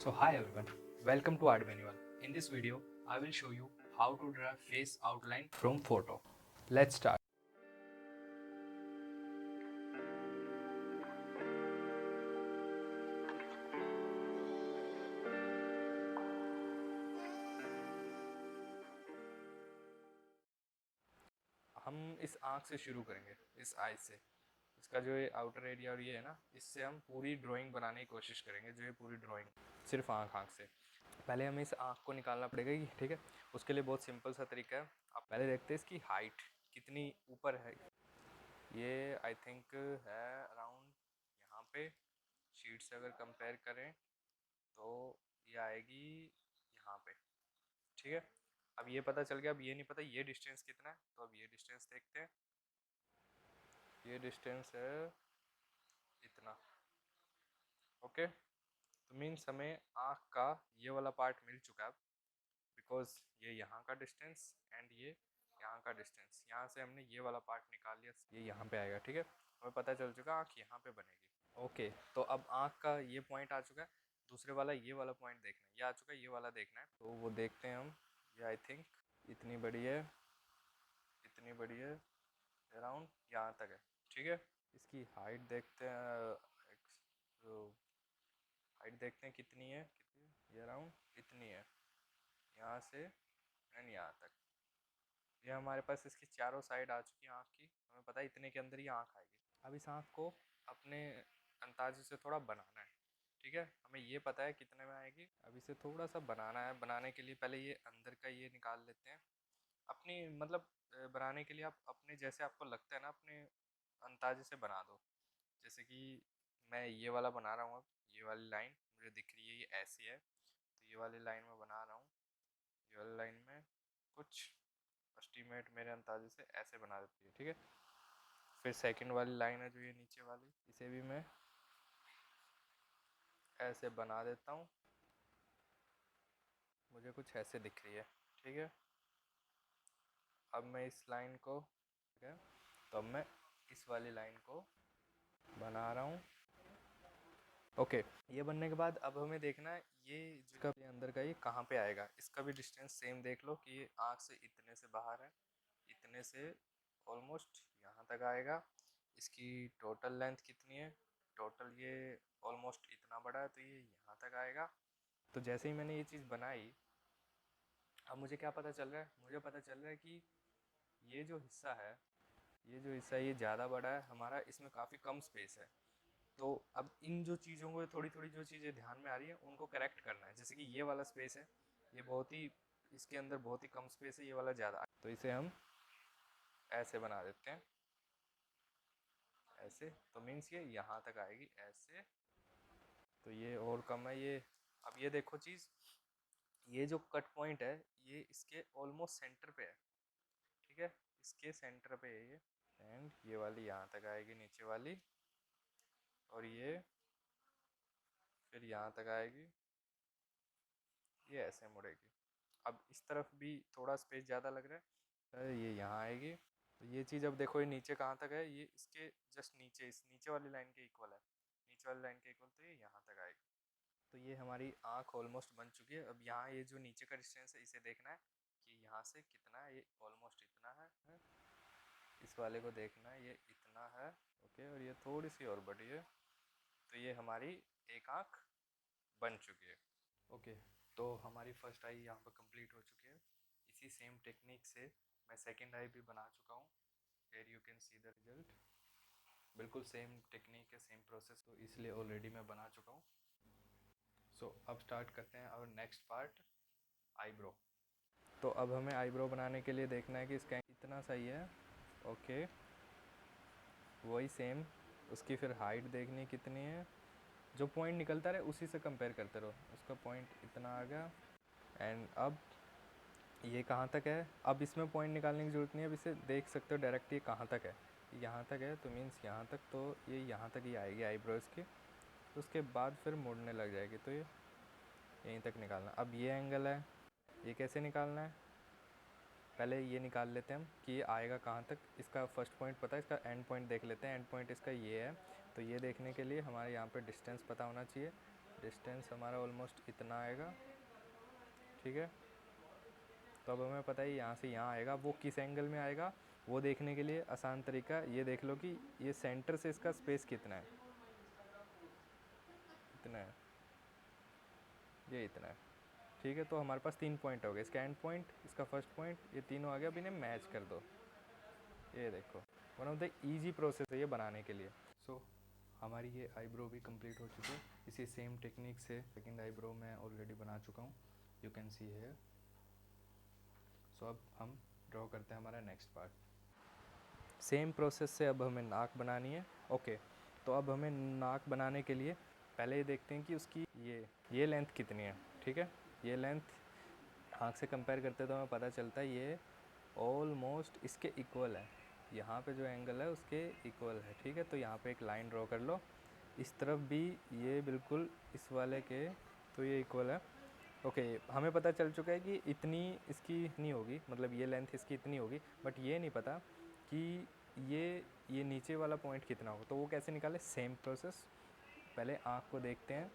So hi everyone, welcome to Art Manual. In this video, I will show you how to draw face outline from photo. Let's start. हम इस आँख से शुरू करेंगे, इस आई से। इसका जो ये आउटर एरिया और ये है ना, इससे हम पूरी ड्राइंग बनाने की कोशिश करेंगे। जो ये पूरी ड्राइंग सिर्फ आँख से। पहले हमें इस आँख को निकालना पड़ेगा, ठीक है। उसके लिए बहुत सिंपल सा तरीका है। आप पहले देखते हैं इसकी हाइट कितनी ऊपर है। ये आई थिंक है अराउंड यहाँ पे। शीट से अगर कंपेयर करें तो ये आएगी यहाँ पे, ठीक है। अब ये पता चल गया। अब ये नहीं पता ये डिस्टेंस कितना है, तो अब ये डिस्टेंस देखते हैं। ये डिस्टेंस है इतना, ओके। तो मीन्स हमें आँख का ये वाला पार्ट मिल चुका है, बिकॉज ये यहाँ का डिस्टेंस एंड ये यहाँ का डिस्टेंस। यहाँ से हमने ये वाला पार्ट निकाल लिया, ये यहाँ पे आएगा, ठीक है। हमें पता चल चुका आँख यहाँ पे बनेगी, ओके। तो अब आँख का ये पॉइंट आ चुका है। दूसरे वाला ये वाला पॉइंट देखना है, ये आ चुका है, ये वाला देखना है। तो वो देखते हैं हम। ये आई थिंक इतनी बड़ी है, इतनी बड़ी है, अराउंड यहाँ तक है, ठीक है। इसकी हाइट देखते हैं, हाइट देखते हैं कितनी है, ये अराउंड इतनी है, यहाँ से एंड यहाँ तक। ये हमारे पास इसकी चारों साइड आ चुकी है आँख की। हमें पता है इतने के अंदर ही आँख आएगी। अब इस आँख को अपने अंदाजे से थोड़ा बनाना है, ठीक है। हमें ये पता है कितने में आएगी। अब इसे थोड़ा सा बनाना है। बनाने के लिए पहले ये अंदर का ये निकाल लेते हैं। अपनी मतलब बनाने के लिए आप अपने जैसे आपको लगता है ना, अपने अंदाजे से बना दो। जैसे कि मैं ये वाला बना रहा हूँ। अब ये वाली लाइन मुझे दिख रही है, ये ऐसी है, तो ये वाली लाइन में बना रहा हूँ। ये वाली लाइन में कुछ एस्टीमेट मेरे अंदाजे से ऐसे बना देती है, ठीक है। फिर सेकंड वाली लाइन है जो ये नीचे वाली, इसे भी मैं ऐसे बना देता हूँ। मुझे कुछ ऐसे दिख रही है, ठीक है। अब मैं इस लाइन को, ठीक है, तो अब मैं इस वाली लाइन को बना रहा हूँ, ओके। ये बनने के बाद अब हमें देखना है ये जो अंदर का ये कहाँ पे आएगा। इसका भी डिस्टेंस सेम देख लो कि ये आँख से इतने से बाहर है, इतने से ऑलमोस्ट यहाँ तक आएगा। इसकी टोटल लेंथ कितनी है, टोटल ये ऑलमोस्ट इतना बड़ा है, तो ये यहाँ तक आएगा। तो जैसे ही मैंने ये चीज़ बनाई, अब मुझे क्या पता चल रहा है, मुझे पता चल रहा है कि ये जो हिस्सा है, ये जो हिस्सा है ये ज़्यादा बड़ा है हमारा, इसमें काफ़ी कम स्पेस है। तो अब इन जो चीज़ों को थोड़ी थोड़ी जो चीज़ें ध्यान में आ रही है उनको करेक्ट करना है। जैसे कि ये वाला स्पेस है, ये बहुत ही, इसके अंदर बहुत ही कम स्पेस है, ये वाला ज़्यादा, तो इसे हम ऐसे बना देते हैं, ऐसे। तो मीन्स ये यहाँ तक आएगी ऐसे, तो ये और कम है ये। अब ये देखो चीज़, ये जो कट पॉइंट है ये इसके ऑलमोस्ट सेंटर पे है, ठीक है। इसके सेंटर पे है ये, एंड ये वाली यहाँ तक आएगी नीचे वाली, और ये फिर यहाँ तक आएगी, ये ऐसे मुड़ेगी। अब इस तरफ भी थोड़ा स्पेस ज़्यादा लग रहा है, ये यहाँ आएगी। तो ये चीज़ अब देखो, ये नीचे कहाँ तक है, ये इसके जस्ट नीचे, इस नीचे वाली लाइन के इक्वल है, नीचे वाली लाइन के इक्वल, तो ये यहाँ तक आएगी। तो ये हमारी आँख ऑलमोस्ट बन चुकी है। अब यहाँ ये जो नीचे का डिस्टेंस है इसे देखना है कि यहाँ से कितना है, ये ऑलमोस्ट इतना है। इस वाले को देखना है, ये इतना है, ओके। और ये थोड़ी सी और बड़ी है, तो ये हमारी एक आँख बन चुकी है, ओके। तो हमारी फर्स्ट आई यहाँ पर कंप्लीट हो चुकी है। इसी सेम टेक्निक से मैं सेकंड आई भी बना चुका हूँ। Here you can see the result. बिल्कुल सेम टेक्निक है, सेम प्रोसेस, तो इसलिए ऑलरेडी मैं बना चुका हूँ। सो अब स्टार्ट करते हैं और नेक्स्ट पार्ट, आईब्रो। तो अब हमें आईब्रो बनाने के लिए देखना है कि इसका इतना सही है, ओके। वही सेम उसकी फिर हाइट देखनी कितनी है, जो पॉइंट निकलता रहे उसी से कंपेयर करते रहो। उसका पॉइंट इतना आ गया, एंड अब ये कहाँ तक है। अब इसमें पॉइंट निकालने की ज़रूरत नहीं है, अब इसे देख सकते हो डायरेक्ट ये कहाँ तक है। यहाँ तक है, तो मीन्स यहाँ तक, तो ये यहाँ तक ही आएगी आईब्रोज़ की। तो उसके बाद फिर मुड़ने लग जाएगी, तो ये यहीं तक निकालना। अब ये एंगल है, ये कैसे निकालना है, पहले ये निकाल लेते हैं हम कि ये आएगा कहाँ तक। इसका फर्स्ट पॉइंट पता है, इसका एंड पॉइंट देख लेते हैं। एंड पॉइंट इसका ये है, तो ये देखने के लिए हमारे यहाँ पे डिस्टेंस पता होना चाहिए। डिस्टेंस हमारा ऑलमोस्ट इतना आएगा, ठीक है। तो अब हमें पता है यहाँ से यहाँ आएगा, वो किस एंगल में आएगा वो देखने के लिए आसान तरीका ये देख लो कि ये सेंटर से इसका स्पेस कितना है, इतना है, ये इतना है, ठीक है। तो हमारे पास 3 पॉइंट हो गए, इसका एंड पॉइंट, इसका फर्स्ट पॉइंट, ये तीनों आ गया। अब इन्हें मैच कर दो, ये देखो one of the easy process है ये बनाने के लिए। सो हमारी ये आईब्रो भी कंप्लीट हो चुकी है। इसी सेम टेक्निक से सेकंड आईब्रो मैं ऑलरेडी बना चुका हूँ, यू कैन सी हेयर। सो अब हम ड्रॉ करते हैं हमारा नेक्स्ट पार्ट। सेम प्रोसेस से अब हमें नाक बनानी है। ओके, तो अब हमें नाक बनाने के लिए पहले ये देखते हैं कि उसकी ये लेंथ कितनी है, ठीक है। ये लेंथ आँख से कंपेयर करते तो हमें पता चलता है ये ऑलमोस्ट इसके इक्वल है, यहाँ पे जो एंगल है उसके इक्वल है, ठीक है। तो यहाँ पे एक लाइन ड्रॉ कर लो, इस तरफ भी ये बिल्कुल इस वाले के, तो ये इक्वल है। ओके, हमें पता चल चुका है कि इतनी इसकी इतनी होगी, मतलब ये लेंथ इसकी इतनी होगी, बट ये नहीं पता कि ये नीचे वाला पॉइंट कितना होगा। तो वो कैसे निकाले, सेम प्रोसेस। पहले आँख को देखते हैं,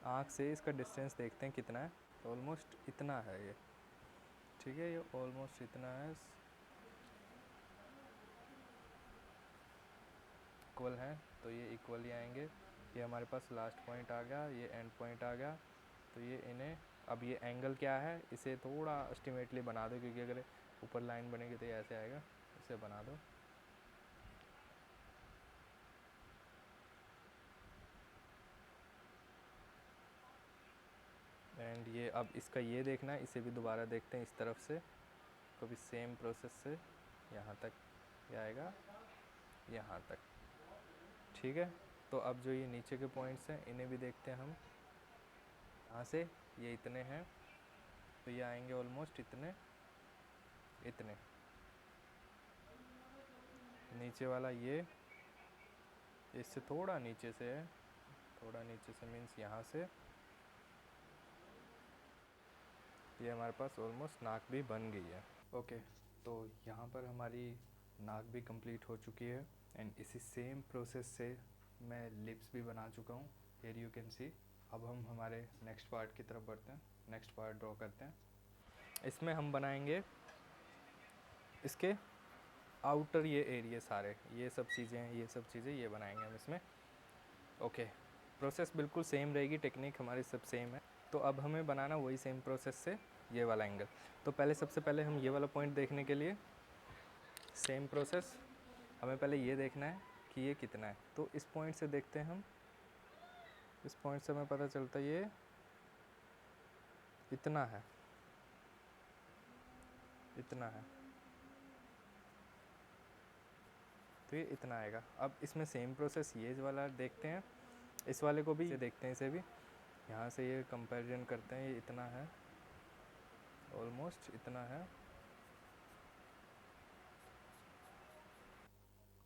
आँख से इसका डिस्टेंस देखते हैं कितना है, ऑलमोस्ट इतना है ये, ठीक है। ये ऑलमोस्ट इतना है, इक्वल है, तो ये इक्वल ही आएंगे। ये हमारे पास लास्ट पॉइंट आ गया, ये एंड पॉइंट आ गया। तो ये इन्हें, अब ये एंगल क्या है इसे थोड़ा एस्टिमेटली बना दो, क्योंकि अगर ऊपर लाइन बनेगी तो ये ऐसे आएगा, इसे बना दो। एंड ये अब इसका ये देखना है, इसे भी दोबारा देखते हैं इस तरफ से, तो भी सेम प्रोसेस से यहाँ तक ये आएगा, यहाँ तक, ठीक है। तो अब जो ये नीचे के पॉइंट्स हैं इन्हें भी देखते हैं हम, यहाँ से ये इतने हैं, तो ये आएंगे ऑलमोस्ट इतने इतने। नीचे वाला ये इससे थोड़ा नीचे से है, थोड़ा नीचे से मीन्स यहाँ से, ये हमारे पास ऑलमोस्ट नाक भी बन गई है। ओके, तो यहाँ पर हमारी नाक भी कंप्लीट हो चुकी है। एंड इसी सेम प्रोसेस से मैं लिप्स भी बना चुका हूँ, हियर यू कैन सी। अब हम हमारे नेक्स्ट पार्ट की तरफ बढ़ते हैं, नेक्स्ट पार्ट ड्रॉ करते हैं। इसमें हम बनाएंगे इसके आउटर ये एरिया सारे, ये सब चीज़ें ये बनाएंगे हम इसमें। ओके, प्रोसेस बिल्कुल सेम रहेगी, टेक्निक हमारी सब सेम है। तो अब हमें बनाना वही सेम प्रोसेस से ये वाला एंगल। तो पहले सबसे पहले हम ये वाला पॉइंट देखने के लिए सेम प्रोसेस, हमें पहले ये देखना है कि ये कितना है। तो इस पॉइंट से देखते हैं हम, इस पॉइंट से हमें पता चलता है ये इतना है, इतना है, तो ये इतना आएगा। अब इसमें सेम प्रोसेस ये वाला देखते हैं, इस वाले को भी देखते हैं, इसे भी यहाँ से ये कंपैरिजन करते हैं, ये इतना है, ऑलमोस्ट इतना है।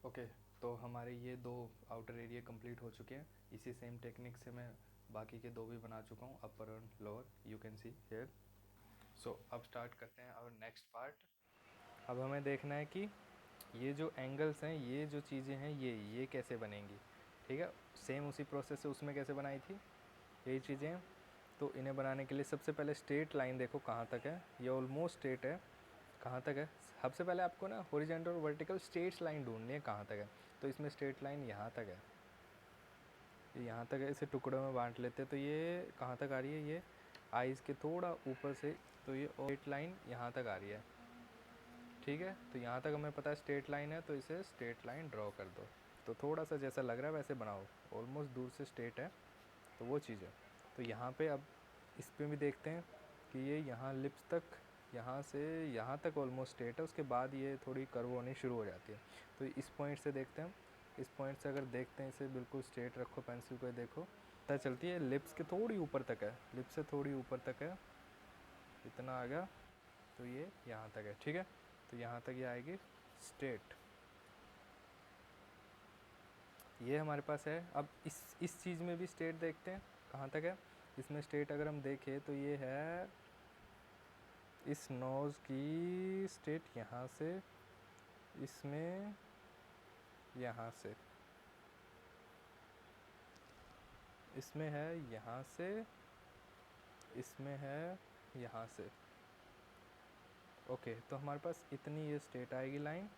ओके, तो हमारे ये दो आउटर एरिया कंप्लीट हो चुके हैं। इसी सेम टेक्निक से मैं बाकी के दो भी बना चुका हूँ, अपर और lower, you can see here. So अब स्टार्ट करते हैं और नेक्स्ट पार्ट। अब हमें देखना है कि ये जो एंगल्स हैं, ये जो चीज़ें हैं, ये कैसे बनेंगी, ठीक है। सेम उसी प्रोसेस से उसमें कैसे बनाई थी यही चीज़ें हैं। तो इन्हें बनाने के लिए सबसे पहले स्ट्रेट लाइन देखो कहाँ तक है, ये ऑलमोस्ट स्ट्रेट है, कहाँ तक है। सबसे पहले आपको ना हॉरिजॉन्टल और वर्टिकल स्ट्रेट लाइन ढूंढनी है कहाँ तक है। तो इसमें स्ट्रेट लाइन यहाँ तक है, ये यहाँ तक है, इसे टुकड़ों में बांट लेते हैं। तो ये कहाँ तक आ रही है, ये आइज़ के थोड़ा ऊपर से, तो ये स्ट्रेट लाइन यहाँ तक आ रही है, ठीक है। तो यहाँ तक हमें पता है स्ट्रेट लाइन है, तो इसे स्ट्रेट लाइन ड्रॉ कर दो। तो थोड़ा सा जैसा लग रहा है वैसे बनाओ, ऑलमोस्ट दूर से स्ट्रेट है, तो वो चीज़ है। तो यहाँ पे अब इस पर भी देखते हैं कि ये यहाँ लिप्स तक, यहाँ से यहाँ तक ऑलमोस्ट स्ट्रेट है, उसके बाद ये थोड़ी कर्व होनी शुरू हो जाती है। तो इस पॉइंट से देखते हैं हम, इस पॉइंट से अगर देखते हैं, इसे बिल्कुल स्ट्रेट रखो, पेंसिल को देखो, पता चलती है लिप्स के थोड़ी ऊपर तक है, लिप्स से थोड़ी ऊपर तक है, इतना आ गया। तो ये यहाँ तक है, ठीक है। तो यहाँ तक ये आएगी स्ट्रेट, ये हमारे पास है। अब इस चीज़ में भी स्ट्रेट देखते हैं कहाँ तक है। इसमें स्ट्रेट अगर हम देखें तो ये है इस नोज़ की स्ट्रेट, यहाँ से, इसमें यहाँ से, इसमें है यहाँ से, इसमें है यहाँ से। ओके, तो हमारे पास इतनी ये स्टेट आएगी लाइन,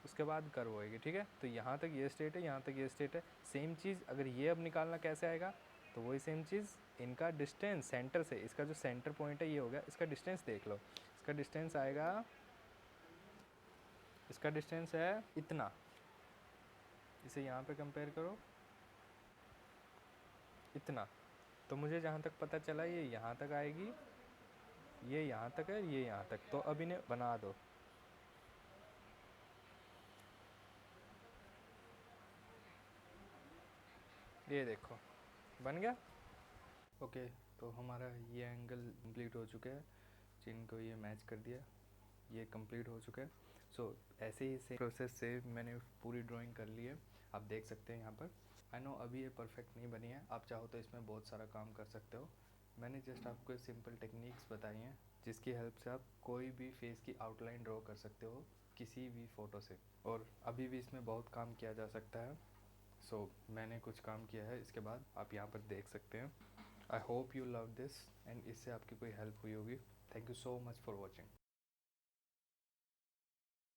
उसके बाद कर्व होएगी, ठीक है। तो यहाँ तक ये स्टेट है, यहाँ तक ये स्टेट है। सेम चीज़ अगर ये अब निकालना कैसे आएगा, तो वही सेम चीज़, इनका डिस्टेंस सेंटर से, इसका जो सेंटर पॉइंट है ये हो गया, इसका डिस्टेंस देख लो। इसका डिस्टेंस आएगा, इसका डिस्टेंस है इतना। इसे यहाँ पे कंपेयर करो, इतना। तो मुझे जहाँ तक पता चला ये यहाँ तक आएगी, ये यहाँ तक है, ये यहाँ तक। तो अब इन्हें बना दो। ये देखो बन गया। ओके, तो हमारा ये एंगल कंप्लीट हो चुका है, जिनको ये मैच कर दिया, ये कंप्लीट हो चुका है। सो ऐसे ही से प्रोसेस से मैंने पूरी ड्राइंग कर ली है, आप देख सकते हैं यहाँ पर। आई नो अभी ये परफेक्ट नहीं बनी है, आप चाहो तो इसमें बहुत सारा काम कर सकते हो। मैंने जस्ट आपको सिंपल टेक्निक्स बताई हैं जिसकी हेल्प से आप कोई भी फेस की आउटलाइन ड्रॉ कर सकते हो किसी भी फ़ोटो से, और अभी भी इसमें बहुत काम किया जा सकता है। सो मैंने कुछ काम किया है, इसके बाद आप यहाँ पर देख सकते हैं। I hope you love this and इससे आपकी कोई हेल्प हुई होगी। Thank you so much for watching.